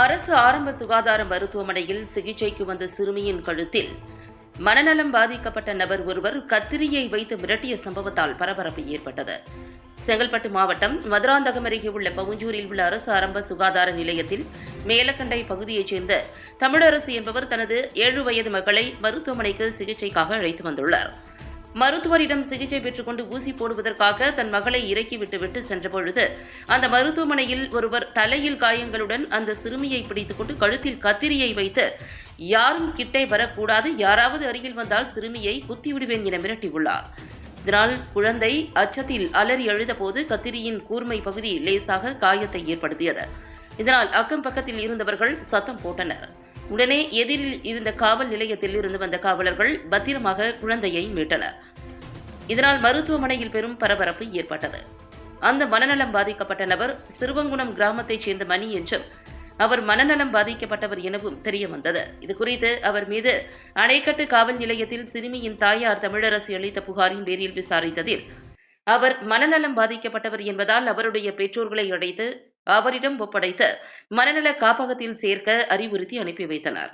அரசு ஆரம்ப சுகாதார மருத்துவமனையில் சிகிச்சைக்கு வந்த சிறுமியின் கழுத்தில் மனநலம் பாதிக்கப்பட்ட நபர் ஒருவர் கத்திரியை வைத்து மிரட்டிய சம்பவத்தால் பரபரப்பு ஏற்பட்டது. செங்கல்பட்டு மாவட்டம் மதுராந்தகம் அருகே உள்ள பவுஞ்சூரில் உள்ள அரசு ஆரம்ப சுகாதார நிலையத்தில் மேலக்கண்டை பகுதியைச் சேர்ந்த தமிழரசு என்பவர் தனது 7 வயது மகளை மருத்துவமனைக்கு சிகிச்சைக்காக அழைத்து வந்துள்ளார். மருத்துவரிடம் சிகிச்சை பெற்றுக் கொண்டு ஊசி போடுவதற்காக தன் மகளை இறக்கிவிட்டு சென்றபொழுது அந்த மருத்துவமனையில் ஒருவர் தலையில் காயங்களுடன் அந்த சிறுமியை பிடித்துக் கொண்டு கழுத்தில் கத்திரியை வைத்து யாரும் கிட்டே வரக்கூடாது, யாராவது அருகில் வந்தால் சிறுமியை குத்திவிடுவேன் என மிரட்டியுள்ளார். இதனால் குழந்தை அச்சத்தில் அலறி அழுதபோது கத்திரியின் கூர்மை பகுதி லேசாக காயத்தை ஏற்படுத்தியது. இதனால் அக்கம் பக்கத்தில் இருந்தவர்கள் சத்தம் போட்டனர். உடனே எதிரில் இருந்த காவல் நிலையத்தில் இருந்து வந்த காவலர்கள் பத்திரமாக குழந்தையை மீட்டனர். இதனால் மருத்துவமனையில் பெரும் பரபரப்பு ஏற்பட்டது. அந்த மனநலம் பாதிக்கப்பட்ட நபர் சிறுவங்குணம் கிராமத்தைச் சேர்ந்த மணி என்றும் அவர் மனநலம் பாதிக்கப்பட்டவர் எனவும் தெரியவந்தது. இதுகுறித்து அவர் மீது அணைக்கட்டு காவல் நிலையத்தில் சிறுமியின் தாயார் தமிழரசி அளித்த புகாரின் பேரில் விசாரித்ததில் அவர் மனநலம் பாதிக்கப்பட்டவர் என்பதால் அவருடைய பெற்றோர்களை அழைத்து அவரிடம் ஒப்படைத்து மனநல காப்பகத்தில் சேர்க்க அறிவுறுத்தி அனுப்பி வைத்தனர்.